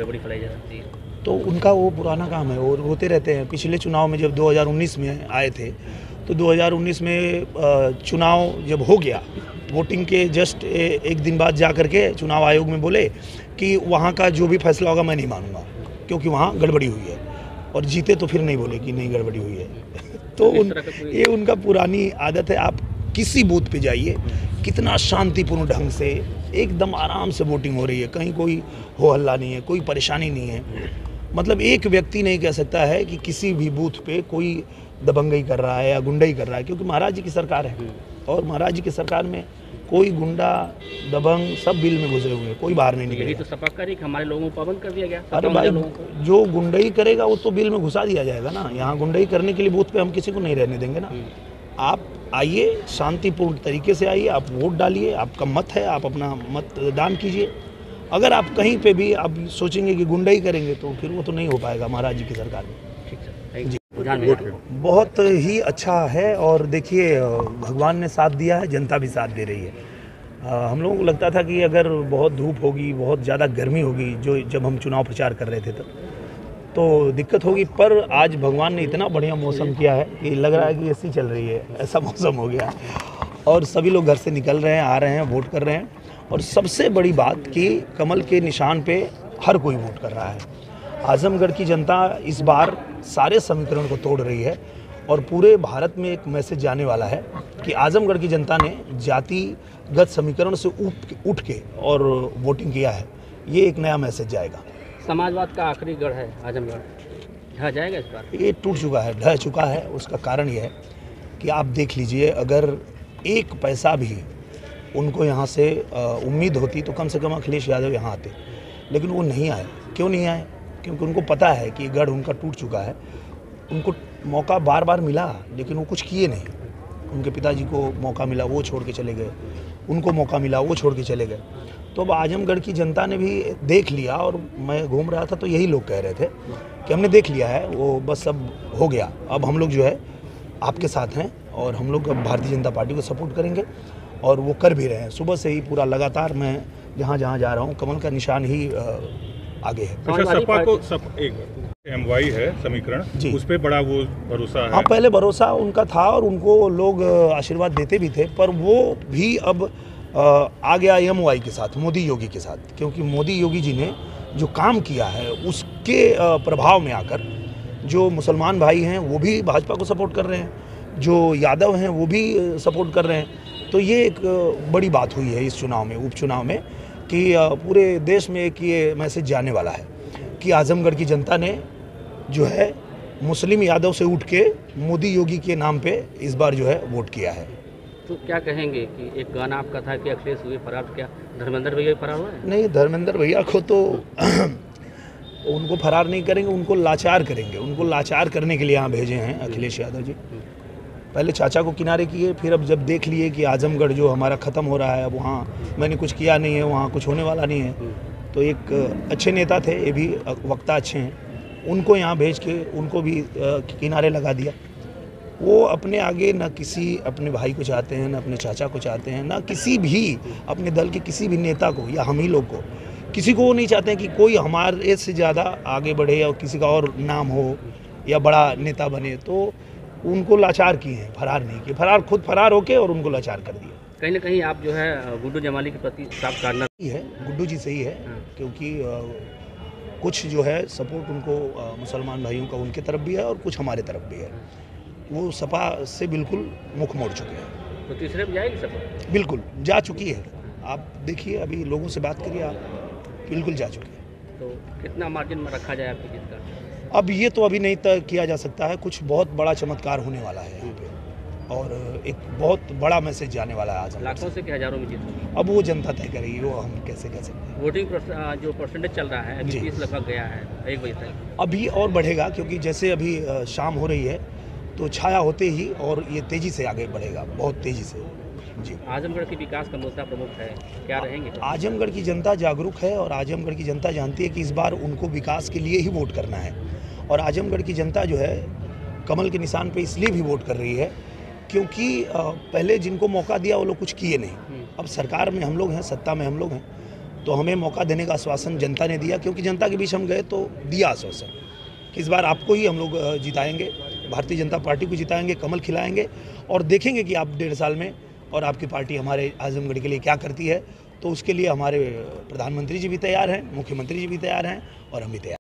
गड़बड़ी फैलाई जा सकती है। तो उनका वो पुराना काम है और होते रहते हैं। पिछले चुनाव में जब 2019 में आए थे तो 2019 में चुनाव जब हो गया, वोटिंग के जस्ट एक दिन बाद जा कर के चुनाव आयोग में बोले कि वहाँ का जो भी फैसला होगा मैं नहीं मानूंगा क्योंकि वहाँ गड़बड़ी हुई है, और जीते तो फिर नहीं बोले कि नहीं गड़बड़ी हुई है। तो ये उनका पुरानी आदत है। आप किसी बूथ पे जाइए, कितना शांतिपूर्ण ढंग से एकदम आराम से वोटिंग हो रही है, कहीं कोई हो हल्ला नहीं है, कोई परेशानी नहीं है। मतलब एक व्यक्ति नहीं कह सकता है कि किसी भी बूथ पे कोई दबंगई कर रहा है या गुंडाई कर रहा है, क्योंकि महाराज जी की सरकार है और महाराज जी की सरकार में कोई गुंडा दबंग सब बिल में घुसे हुए हैं, कोई बाहर नहीं निकलेगा। तो सपा का हमारे लोगों को पाबंद कर दिया गया। अरे भाई, जो गुंडई करेगा वो तो बिल में घुसा दिया जाएगा ना। यहाँ गुंडई करने के लिए बूथ पे हम किसी को नहीं रहने देंगे ना। आप आइए, शांतिपूर्ण तरीके से आइए, आप वोट डालिए, आपका मत है, आप अपना मतदान कीजिए। अगर आप कहीं पे भी आप सोचेंगे कि गुंडई करेंगे तो फिर वो तो नहीं हो पाएगा महाराज जी की सरकार में। जी, बहुत ही अच्छा है। और देखिए, भगवान ने साथ दिया है, जनता भी साथ दे रही है। हम लोगों को लगता था कि अगर बहुत धूप होगी, बहुत ज़्यादा गर्मी होगी, जो जब हम चुनाव प्रचार कर रहे थे तब तो दिक्कत होगी, पर आज भगवान ने इतना बढ़िया मौसम किया है कि लग रहा है कि एसी चल रही है, ऐसा मौसम हो गया। और सभी लोग घर से निकल रहे हैं, आ रहे हैं, वोट कर रहे हैं। और सबसे बड़ी बात कि कमल के निशान पे हर कोई वोट कर रहा है। आजमगढ़ की जनता इस बार सारे समीकरण को तोड़ रही है और पूरे भारत में एक मैसेज जाने वाला है कि आजमगढ़ की जनता ने जातिगत समीकरण से उठ के और वोटिंग किया है। ये एक नया मैसेज जाएगा। समाजवाद का आखिरी गढ़ है आजमगढ़, ढह जाएगा इस बार? ये टूट चुका है, ढह चुका है। उसका कारण ये है कि आप देख लीजिए, अगर एक पैसा भी उनको यहाँ से उम्मीद होती तो कम से कम अखिलेश यादव यहाँ आते, लेकिन वो नहीं आए। क्यों नहीं आए? क्योंकि उनको पता है कि गढ़ उनका टूट चुका है। उनको मौका बार बार मिला लेकिन वो कुछ किए नहीं। उनके पिताजी को मौका मिला, वो छोड़ के चले गए। उनको मौका मिला, वो छोड़ के चले गए। तो अब आजमगढ़ की जनता ने भी देख लिया, और मैं घूम रहा था तो यही लोग कह रहे थे कि हमने देख लिया है, वो बस अब हो गया। अब हम लोग जो है आपके साथ हैं और हम लोग अब भारतीय जनता पार्टी को सपोर्ट करेंगे और वो कर भी रहे हैं। सुबह से ही पूरा लगातार मैं जहाँ जहाँ जा रहा हूँ कमल का निशान ही आगे है। सपा को एक MY है समीकरण, उस पर बड़ा वो भरोसा है। हाँ, पहले भरोसा उनका था और उनको लोग आशीर्वाद देते भी थे, पर वो भी अब आ गया MY के साथ, मोदी योगी के साथ। क्योंकि मोदी योगी जी ने जो काम किया है उसके प्रभाव में आकर जो मुसलमान भाई हैं वो भी भाजपा को सपोर्ट कर रहे हैं, जो यादव हैं वो भी सपोर्ट कर रहे हैं। तो ये एक बड़ी बात हुई है इस चुनाव में, उपचुनाव में, कि पूरे देश में एक ये मैसेज जाने वाला है कि आजमगढ़ की जनता ने जो है मुस्लिम यादव से उठ के मोदी योगी के नाम पे इस बार जो है वोट किया है। तो क्या कहेंगे कि एक गाना आपका था कि अखिलेश हुए फरार, क्या धर्मेंद्र भैया फरार हुआ है? नहीं, धर्मेंद्र भैया को तो उनको फरार नहीं करेंगे, उनको लाचार करेंगे। उनको लाचार करने के लिए यहाँ भेजे हैं अखिलेश यादव जी। पहले चाचा को किनारे किए, फिर अब जब देख लिए कि आजमगढ़ जो हमारा ख़त्म हो रहा है, अब वहाँ मैंने कुछ किया नहीं है, वहाँ कुछ होने वाला नहीं है, तो एक अच्छे नेता थे, ये भी वक्ता अच्छे हैं, उनको यहाँ भेज के उनको भी किनारे लगा दिया। वो अपने आगे ना किसी अपने भाई को चाहते हैं, ना अपने चाचा को चाहते हैं, ना किसी भी अपने दल के किसी भी नेता को या हम ही लोग को, किसी को वो नहीं चाहते हैं कि कोई हमारे से ज़्यादा आगे बढ़े या किसी का और नाम हो या बड़ा नेता बने। तो उनको लाचार किए हैं, फरार नहीं किए। फरार खुद फरार होके और उनको लाचार कर दिया। कहीं ना कहीं आप जो है गुड्डू जमाली के प्रति साफ कार्नर है, गुड्डू जी सही है, क्योंकि कुछ जो है सपोर्ट उनको मुसलमान भाइयों का उनके तरफ भी है और कुछ हमारे तरफ भी है। वो सपा से बिल्कुल मुख मोड़ चुके हैं। तो तीसरे में जाएगी सपा? बिल्कुल जा चुकी है। आप देखिए, अभी लोगों से बात करिए, आप बिल्कुल जा चुके हैं। तो कितना मार्जिन में रखा जाए आपकी जीत का? अब ये तो अभी नहीं तय किया जा सकता है। कुछ बहुत बड़ा चमत्कार होने वाला है यहाँ पे और एक बहुत बड़ा मैसेज जाने वाला है आज। लाखों से कि हजारों में जीत होगी? अब वो जनता तय करेगी, वो हम कैसे कह सकते हैं। वोटिंग जो परसेंटेज चल रहा है अभी 30 लगभग गया है 1 बजे तक। अभी और बढ़ेगा, क्योंकि जैसे अभी शाम हो रही है तो छाया होते ही और ये तेज़ी से आगे बढ़ेगा, बहुत तेज़ी से। जी, आजमगढ़ के विकास का मुद्दा प्रमुख है, क्या रहेंगे? आजमगढ़ की जनता जागरूक है और आजमगढ़ की जनता जानती है कि इस बार उनको विकास के लिए ही वोट करना है। और आजमगढ़ की जनता जो है कमल के निशान पे इसलिए भी वोट कर रही है क्योंकि पहले जिनको मौका दिया वो लोग कुछ किए नहीं। अब सरकार में हम लोग हैं, सत्ता में हम लोग हैं, तो हमें मौका देने का आश्वासन जनता ने दिया, क्योंकि जनता के बीच हम गए तो दिया आश्वासन कि इस बार आपको ही हम लोग जिताएंगे, भारतीय जनता पार्टी को जिताएंगे, कमल खिलाएंगे और देखेंगे कि आप 1.5 साल में और आपकी पार्टी हमारे आजमगढ़ के लिए क्या करती है। तो उसके लिए हमारे प्रधानमंत्री जी भी तैयार हैं, मुख्यमंत्री जी भी तैयार हैं और हम भी तैयार हैं।